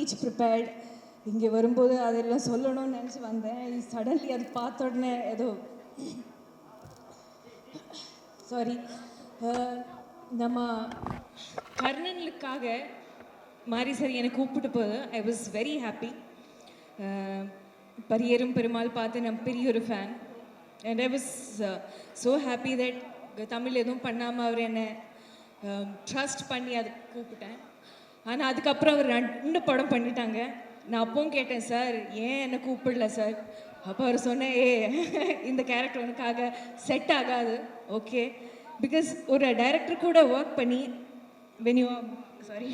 Speech prepared. இங்கே வரும்போது அதெல்லாம் சொல்லணும்னு நினச்சி வந்தேன். சடன்லி அது பார்த்த உடனே ஏதோ சாரி நம்ம கர்ணனுக்காக மாரி சார் என்னை கூப்பிட்டு போது I was very happy. Pariyerum Perumal பார்த்து நான் பெரிய ஒரு fan. And I was so happy that Tamil எதுவும் பண்ணாமல் அவர் என்னை ட்ரஸ்ட் பண்ணி அதை கூப்பிட்டேன். ஆனால் அதுக்கப்புறம் அவர் 2 படம் பண்ணிட்டாங்க. நான் அப்பவும் கேட்டேன், சார் ஏன் என்னை கூப்பிடல சார்? அப்போ அவர் சொன்னேன், இந்த கேரக்டர் உனக்காக செட் ஆகாது. ஓகே, பிகாஸ் ஒரு டைரக்டர் கூட ஒர்க் பண்ணி சாரி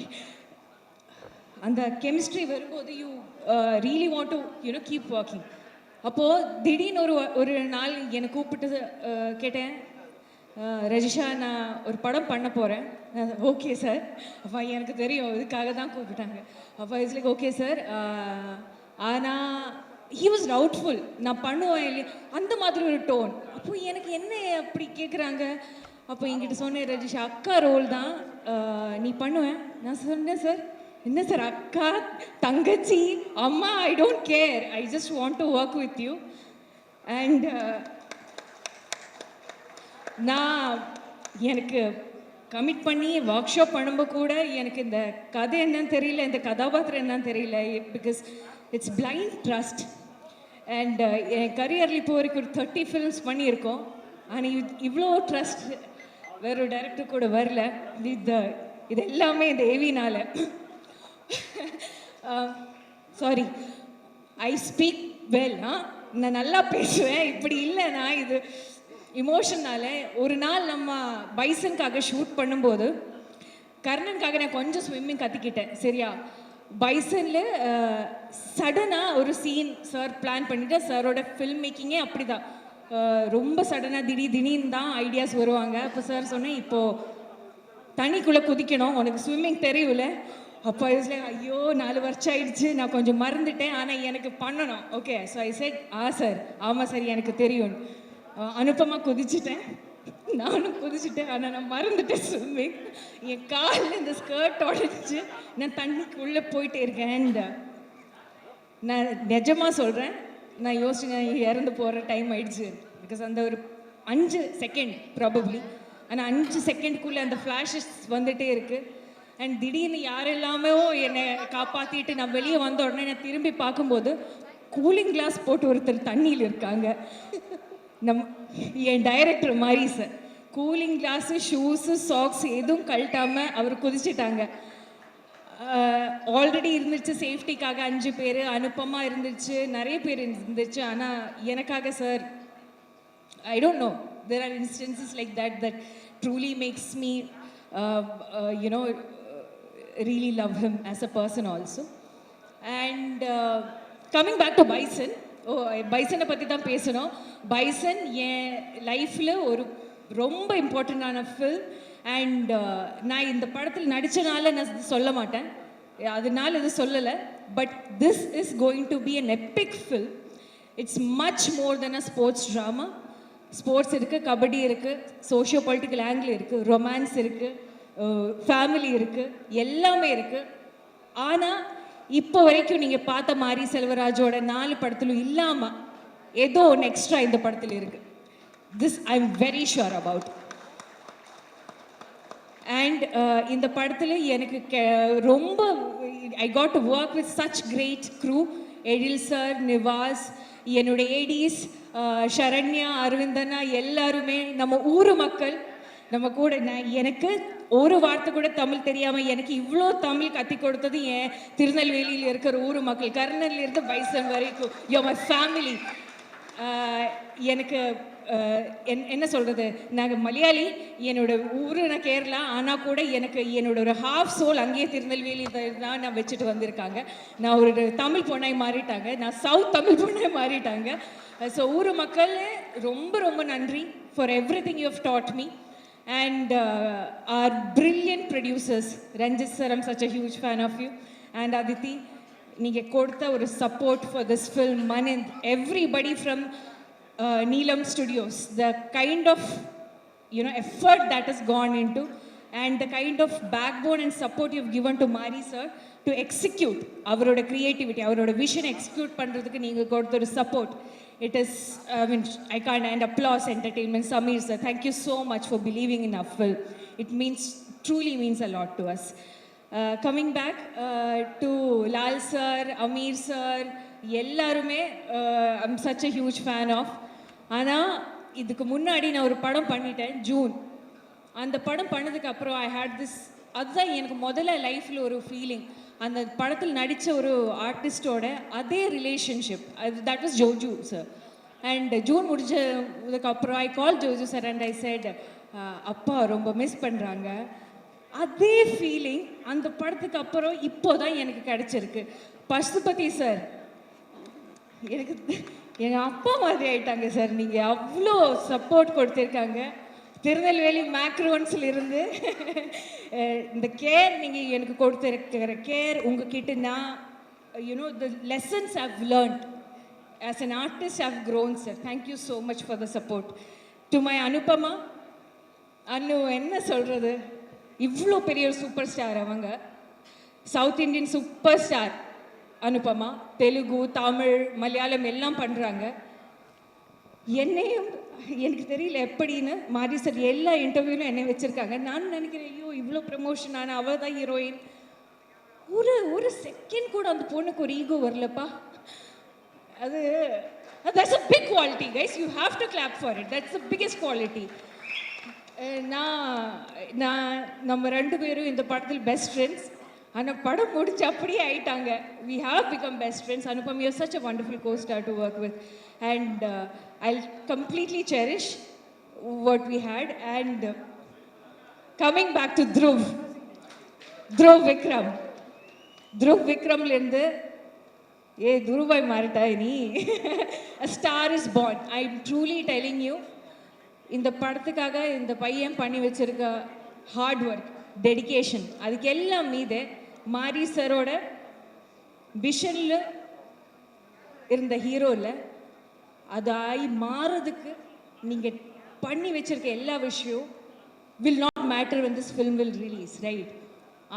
அந்த கெமிஸ்ட்ரி வரும்போது you really want to keep working. அப்போது திடீர்னு ஒரு நாள் என்னை கூப்பிட்டு கேட்டேன், ரஜிஷா நான் ஒரு படம் பண்ண போகிறேன். Okay sir. அப்போ எனக்கு தெரியும் இதுக்காக தான் கூப்பிட்டாங்க. அப்போ இட்ஸ் லைக் ஓகே சார். ஆனால் ஹி வாஸ் டவுட்ஃபுல், நான் பண்ணுவேன் இல்லையா அந்த மாதிரி ஒரு டோன். அப்போ எனக்கு என்ன அப்படி கேட்குறாங்க. அப்போ என்கிட்ட சொன்னேன், ரஜிஷா அக்கா ரோல் தான், நீ பண்ணுவேன். நான் சொன்னேன், சார் என்ன சார் அக்கா தங்கச்சி அம்மா, I don't care, I just want to work with you. And நான் எனக்கு கமிட் பண்ணி ஒர்க் ஷாப் பண்ணும்போது கூட எனக்கு இந்த கதை என்னன்னு தெரியல, இந்த கதாபாத்திரம் என்னன்னு தெரியல. Because it's blind trust. And என் கரியரில் இப்போ வரைக்கும் ஒரு 30 ஃபிலிம்ஸ் பண்ணியிருக்கோம். ஆனால் இவ்வளோ ட்ரஸ்ட் வேற ஒரு டைரக்டர் கூட வரல. இது எல்லாமே இந்த ஏவினால. Sorry, I speak well. நான் நல்லா பேசுவேன். இப்படி இல்லைனா இது இமோஷனால. ஒரு நாள் நம்ம பைசனுக்காக ஷூட் பண்ணும்போது கர்ணனுக்காக நான் கொஞ்சம் ஸ்விம்மிங் கற்றுக்கிட்டேன். சரியா, பைசனில் சடனாக ஒரு சீன் சார் பிளான் பண்ணிவிட்டு, சாரோட ஃபில்ம் மேக்கிங்கே அப்படி தான், ரொம்ப சடனாக திடீர்னு தான் ஐடியாஸ் வருவாங்க. அப்போ சார் சொன்னேன், இப்போது தண்ணிக்குள்ளே குதிக்கணும், உனக்கு ஸ்விம்மிங் தெரியல. அப்போ இதில் ஐயோ 4 வருஷம் ஆயிடுச்சு, நான் கொஞ்சம் மறந்துட்டேன், ஆனால் எனக்கு பண்ணணும். Okay, so I set sir ஆமாம் சார் எனக்கு தெரியும். அனுப்பமாக குதிச்சுட்டேன், நானும் குதிச்சுட்டேன். ஆனால் நான் மறந்துட்டேன் ஸ்விம்மிங். என் காலில் இந்த ஸ்கர்ட் உடஞ்சி நான் தண்ணிக்குள்ளே போயிட்டே இருக்கேன். அண்ட் நான் நிஜமாக சொல்கிறேன், நான் யோசிச்சேன் இறந்து போகிற டைம் ஆயிடுச்சு. பிகாஸ் அந்த ஒரு 5 செகண்ட் ப்ராபப்ளி, ஆனால் 5 செகண்டுக்குள்ளே அந்த ஃப்ளாஷஸ் வந்துகிட்டே இருக்குது. அண்ட் திடீர்னு யாரெல்லாமே என்னை காப்பாற்றிட்டு நான் வெளியே வந்த உடனே நான் திரும்பி பார்க்கும்போது கூலிங் கிளாஸ் போட்டு ஒருத்தர் தண்ணியில் இருக்காங்க. என் டைரக்டர் மாதிரி sir cooling glass shoes socks எதுவும் கழட்டாமல் அவர் குதிச்சிட்டாங்க. ஆல்ரெடி இருந்துச்சு சேஃப்டிக்காக 5 பேர், அனுப்பமாக இருந்துச்சு, நிறைய பேர் இருந்துச்சு. ஆனால் எனக்காக sir, I don't know, there are instances like that truly makes me really love him as a person also. And coming back to Bison, பைசனை பற்றி தான் பேசணும். பைசன் என் லைஃப்பில் ஒரு ரொம்ப இம்பார்ட்டண்ட்டான ஃபில்ம். அண்ட் நான் இந்த படத்தில் நடித்தனால நான் சொல்ல மாட்டேன், அதனால இது சொல்லலை. But this is going to be an epic film. It's much more than a sports drama. Sports இருக்குது, கபடி இருக்குது, சோஷியோ பொலிட்டிக்கல் ஆங்கிள் இருக்குது, ரொமான்ஸ் இருக்குது, ஃபேமிலி இருக்குது, எல்லாமே இருக்குது. ஆனால் இப்போ வரைக்கும் நீங்கள் பார்த்த மாரி செல்வராஜோட 4 படத்திலும் இல்லாமல் ஏதோ ஒன்று எக்ஸ்ட்ரா இந்த படத்தில் இருக்குது. This I am very sure about. And இந்த படத்தில் எனக்கு ரொம்ப I got to work with such great crew. Ezhil sir, Nivas, என்னுடைய ஏடிஸ் ஷரண்யா, அரவிந்தனா, எல்லாருமே நம்ம ஊர் மக்கள். நம்ம கூட எனக்கு ஒரு வார்த்தை கூட தமிழ் தெரியாமல் எனக்கு இவ்வளோ தமிழ் கற்றுக் கொடுத்தது என் திருநெல்வேலியில் இருக்கிற ஊர் மக்கள். கர்னல்லேருந்து பைசன் வரைக்கும் யோ மை ஃபேமிலி. எனக்கு என்ன சொல்கிறது, நாங்கள் மலையாளி, என்னோட ஊர் நான் கேரளா, ஆனால் கூட எனக்கு என்னோட ஒரு ஹாஃப் சோல் அங்கேயே திருநெல்வேலி தான் நான் வச்சுட்டு வந்திருக்காங்க. நான் ஒரு தமிழ் பொண்ணாய் மாறிட்டாங்க, நான் சவுத் தமிழ் பொண்ணாய் மாறிட்டாங்க. ஸோ ஊர் மக்கள் ரொம்ப ரொம்ப நன்றி for everything you have taught me. And our brilliant producers, Ranjit sir, I'm such a huge fan of you, and Aditi, நீங்க கொடுத்த ஒரு support for this film, Manind, everybody from Neelam Studios, the kind of effort that has gone into, and the kind of backbone and support you've given to Mari sir to execute அவரோட creativity, அவரோட vision execute பண்றதுக்கு நீங்க கொடுத்த ஒரு support. It is, I mean, I can't, and applause entertainment. Sameer sir, thank you so much for believing in our film. It means, truly means a lot to us. Coming back to Lal sir, Amir sir, எல்லாருமே I'm such a huge fan of. ஆனால் இதுக்கு முன்னாடி நான் ஒரு படம் பண்ணிட்டேன் June. அந்த படம் பண்ணதுக்கு அப்புறம் ஐ ஹேட் திஸ், அதுதான் எனக்கு முதல்ல லைஃப்பில் ஒரு ஃபீலிங். அந்த படத்தில் நடித்த ஒரு ஆர்டிஸ்டோட அதே relationship, that was Joju sir. And June முடிஞ்சதுக்கப்புறம் I call Joju sir and I said, அப்பா ரொம்ப மிஸ் பண்ணுறாங்க. அதே ஃபீலிங் அந்த படத்துக்கு அப்புறம் இப்போ தான் எனக்கு கிடச்சிருக்கு. பசுபதி சார் எனக்கு எங்கள் அப்பா மாதிரி ஆயிட்டாங்க சார். நீங்கள் அவ்வளோ சப்போர்ட் கொடுத்துருக்காங்க. திருநெல்வேலி மேக்ரோன்ஸில் இருந்து இந்த கேர் நீங்கள் எனக்கு கொடுத்துருக்கிற கேர் உங்ககிட்ட நான் you know the lessons I've learnt as an artist I've grown sir. Thank you so much for the support. To my Anupama, என்ன சொல்கிறது, இவ்வளோ பெரிய ஒரு சூப்பர் ஸ்டார். அவங்க south Indian superstar Anupama. Telugu, Tamil, Malayalam எல்லாம் பண்ணுறாங்க. என்னையும் எனக்கு தெரியல எப்படின்னு மாரி சார் எல்லா இன்டர்வியூலும் என்னை வச்சுருக்காங்க. நான் நினைக்கிறேன், ஐயோ இவ்வளோ ப்ரமோஷன் ஆனால் அவள் தான் ஹீரோயின். ஒரு செகண்ட் கூட அந்த பொண்ணுக்கு ஒரு ஈகோ வரலப்பா. அது that's a big quality guys, you have to clap for it, that's the biggest quality. நான் நம்ம ரெண்டு பேரும் இந்த படத்தில் பெஸ்ட் ஃப்ரெண்ட்ஸ். ஆனால் படம் முடிச்சு அப்படியே ஆயிட்டாங்க. we have become best friends. Anupam, you're such a wonderful co-star to work with, and I'll completely cherish what we had. And coming back to Dhruv Vikramல இருந்து துருவாய் மாறிட்டாய் நீ. a star is born. I'm truly telling you, இந்த படத்துக்காக இந்த பையன் பண்ணி வச்சிருக்க hard work, dedication, அதுக்கு எல்லாம் மீது மாரி சரோட விஷனில் இருந்த ஹீரோவில் அது ஆகி மாறதுக்கு நீங்கள் பண்ணி வச்சிருக்க எல்லா விஷயம் will not matter when this film will release, right?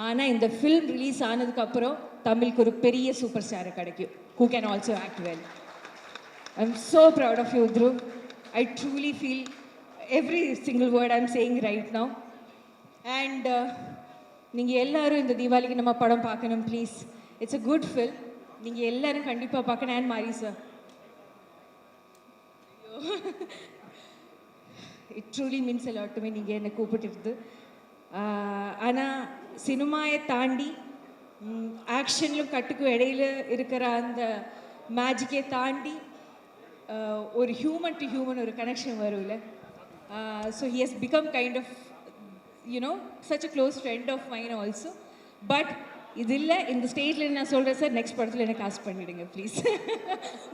ஆனால் இந்த ஃபில்ம் ரிலீஸ் ஆனதுக்கப்புறம் தமிழுக்கு ஒரு பெரிய சூப்பர் ஸ்டாரை கிடைக்கும் who can also act well. I'm so proud of you, Dhruv. I truly feel every single word I'm saying right now. And நீங்கள் எல்லாரும் இந்த தீபாவளிக்கு நம்ம படம் பார்க்கணும் please. It's a good film. நீங்கள் எல்லாரும் கண்டிப்பாக பார்க்கணும். அண்ட் மாரி sir, it truly means a lot to me நீங்கள் என்னை கூப்பிட்டுருது. ஆனால் சினிமாயை தாண்டி ஆக்ஷன்லும் கட்டுக்கும் இடையில இருக்கிற அந்த மேஜிக்கை தாண்டி ஒரு ஹியூமன் டு ஹியூமன் ஒரு கனெக்ஷன் வரும்ல. So he has become kind of such a close friend of mine also. But idilla in the stage la na solra sir, next padathula ena cast pannidunga please.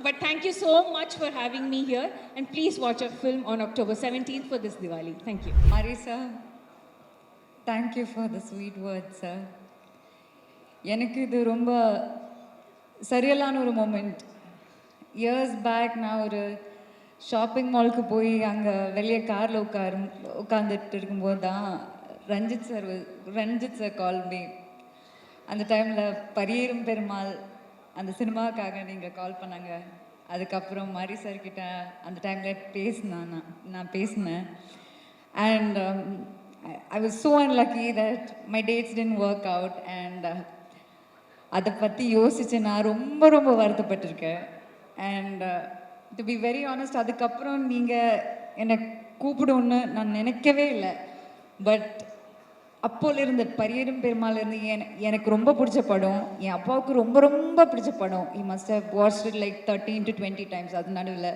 But thank you so much for having me here, and please watch our film on October 17th for this Diwali. Thank you. Marisa, thank you for the sweet words sir. எனக்கு இது ரொம்ப சரியலான ஒரு moment. Years back நான் ஒரு shopping மாலுக்கு போய் அங்கே வெளியே காரில் உட்காந்துட்டு இருக்கும்போது தான் ரஞ்சித் சார் கால் மீ. அந்த டைமில் பரியேறும் பெருமாள் அந்த சினிமாவுக்காக நீங்கள் கால் பண்ணாங்க. அதுக்கப்புறம் மாரி சார்கிட்ட அந்த டைமில் நான் பேசினேன். And I was so unlucky that my dates didn't work out. And அதை பற்றி யோசித்து நான் ரொம்ப ரொம்ப வருத்தப்பட்டிருக்கேன். And to be very honest, அதுக்கப்புறம் நீங்கள் என்னை கூப்பிடுன்னு நான் நினைக்கவே இல்லை. பட் அப்போலேருந்து பரியேறும் பெருமாள்லேருந்து எனக்கு ரொம்ப பிடிச்ச படம், என் அப்பாவுக்கு ரொம்ப ரொம்ப பிடிச்ச படம். he must have watched it like 13 to 20 times. அது நடுவில்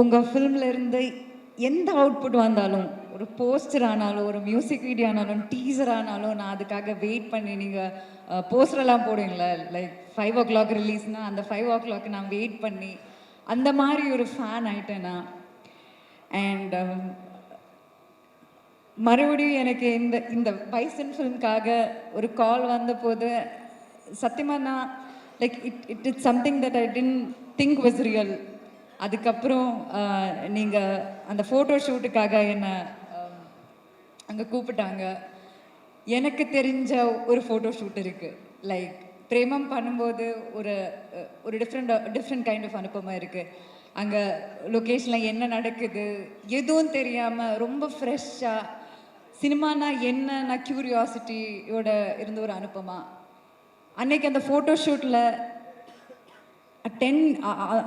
உங்கள் ஃபிலிம்லேருந்து எந்த அவுட்புட் வந்தாலும், ஒரு போஸ்டர் ஆனாலும், ஒரு மியூசிக் வீடியோ ஆனாலும், டீசர் ஆனாலும், நான் அதுக்காக வெயிட் பண்ணி, நீங்கள் போஸ்டரெல்லாம் போடுவீங்களா, லைக் 5 o'clock ரிலீஸ்னால் அந்த 5 o'clock நான் வெயிட் பண்ணி அந்த மாதிரி ஒரு ஃபேன் ஆகிட்டேன் நான். அண்ட் மறுபடியும் எனக்கு இந்த பைசன் ஃபிலிம்காக ஒரு கால் வந்தபோது சத்தியமாக நான் like it's something that I didn't think was real. அதுக்கப்புறம் நீங்கள் அந்த ஃபோட்டோ ஷூட்டுக்காக என்னை அங்கே கூப்பிட்டாங்க. எனக்கு தெரிஞ்ச ஒரு ஃபோட்டோ ஷூட் இருக்குது. லைக் பிரேமம் பண்ணும்போது ஒரு ஒரு டிஃப்ரெண்ட் கைண்ட் ஆஃப் அனுபவமாக இருக்குது. அங்கே லொக்கேஷனில் என்ன நடக்குது எதுவும் தெரியாமல் ரொம்ப ஃப்ரெஷ்ஷாக சினிமானா என்ன நான் க்யூரியாசிட்டியோட இருந்த ஒரு அனுப்பமா. அன்னைக்கு அந்த ஃபோட்டோ ஷூட்டில் 10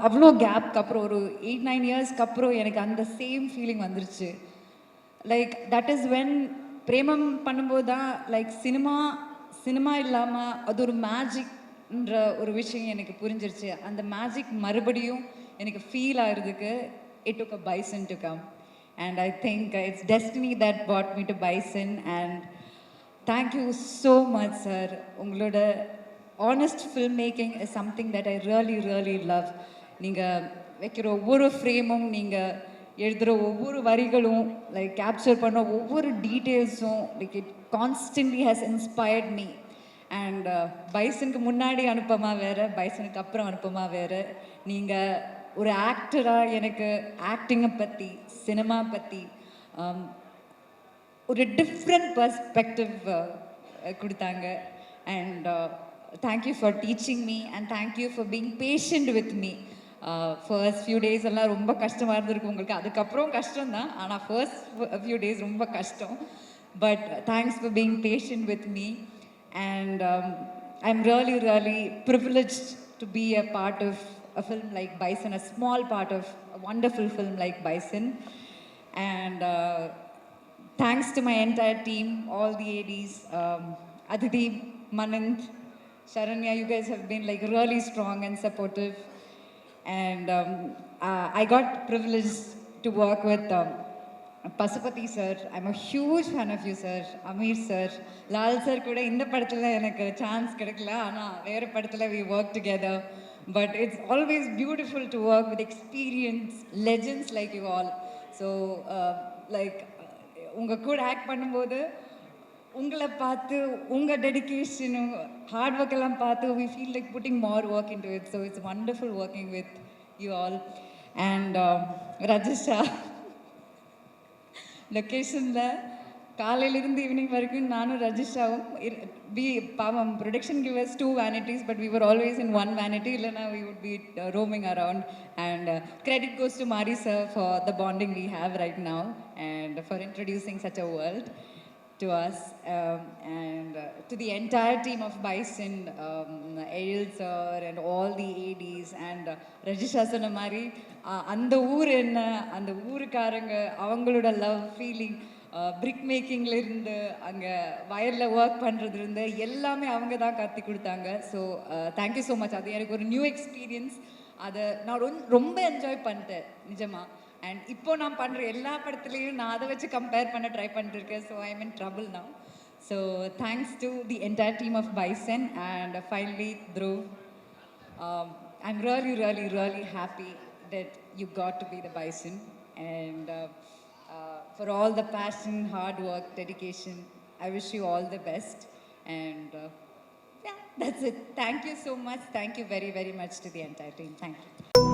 அவ்வளோ கேப்க்கு அப்புறம் ஒரு 8-9 இயர்ஸ்க்கு அப்புறம் எனக்கு அந்த சேம் ஃபீலிங் வந்துருச்சு. லைக் தட் இஸ் வென் பிரேமம் பண்ணும்போது தான் லைக் சினிமா இல்லாமல் அது ஒரு மேஜிக்ன்ற ஒரு விஷயம் எனக்கு புரிஞ்சிருச்சு. அந்த மேஜிக் மறுபடியும் எனக்கு ஃபீல் ஆகிறதுக்கு it took a bison to come. And I think it's destiny that brought me to Bison. And thank you so much, sir. உங்களோட honest filmmaking is something that I really love. நீங்கள் வைக்கிற ஒவ்வொரு ஃப்ரேமும், நீங்கள் எழுதுகிற ஒவ்வொரு வரிகளும், like capture பண்ண ஒவ்வொரு டீட்டெயில்ஸும், like it constantly has inspired me. And பைசனுக்கு முன்னாடி அனுப்பமா வேறு, பைசனுக்கு அப்புறம் அனுப்பமா வேறு. நீங்கள் ஒரு ஆக்டராக எனக்கு ஆக்டிங்கை பற்றி, சினிமா பற்றி ஒரு டிஃப்ரெண்ட் பர்ஸ்பெக்டிவ் கொடுத்தாங்க. And thank you for teaching me and thank you for being patient with me. First few days எல்லாம் ரொம்ப கஷ்டமாக இருந்திருக்கு உங்களுக்கு. அதுக்கப்புறம் கஷ்டம்தான், ஆனால் ஃபர்ஸ்ட் ஃபியூ டேஸ் ரொம்ப கஷ்டம். But thanks for being patient with me. And I am really privileged to be a part of a film like Bison, a small part of a wonderful film like Bison. And thanks to my entire team, all the ADs, Aditi, Manant, Sharanya, you guys have been like really strong and supportive. And I got privileged to work with Pasupati sir. I'm a huge fan of you, sir. Amir sir, Lal sir kuda inda padathila enakku chance kedakala, ana vera padathila we work together. But it's always beautiful to work with experienced legends like you all. So like உங்கள் கூட act பண்ணும்போது உங்களை பார்த்து உங்கள் டெடிக்கேஷனும் hard work எல்லாம் பார்த்து we feel like putting more work into it. So it's wonderful working with you all. And Rajisha, லொக்கேஷனில் காலையிலிருந்து ஈவினிங் வரைக்கும் நானும் ரஜிஷாவும் பாவம் production give us 2 vanities, but we were always in one vanity. இல்லைனா we would be roaming around. And credit goes to Mari sir for the bonding we have right now and for introducing such a world to us. And to the entire team of Bison, Ayil sir and all the ADs. And Rajisha சொன்ன மாதிரி அந்த ஊர் என்ன, அந்த ஊருக்காரங்க அவங்களோட love feeling, பிரிக் மேக்கிங்லேருந்து அங்கே வயலில் ஒர்க் பண்ணுறதுலேருந்து எல்லாமே அவங்க தான் கற்றுக் கொடுத்தாங்க. So thank you so much. அது எனக்கு ஒரு நியூ எக்ஸ்பீரியன்ஸ். அதை நான் ரொம்ப என்ஜாய் பண்ணிட்டேன் நிஜமாக. அண்ட் இப்போ நான் பண்ணுற எல்லா படத்துலேயும் நான் அதை வச்சு கம்பேர் பண்ண ட்ரை பண்ணிட்டுருக்கேன். So I am in trouble now. So thanks to the entire team of Bison. And finally Dhruv, I'm really happy that you got to be the Bison. And for all the passion, hard work, dedication, I wish you all the best. And yeah, that's it. Thank you so much. Thank you very much to the entire team. Thank you.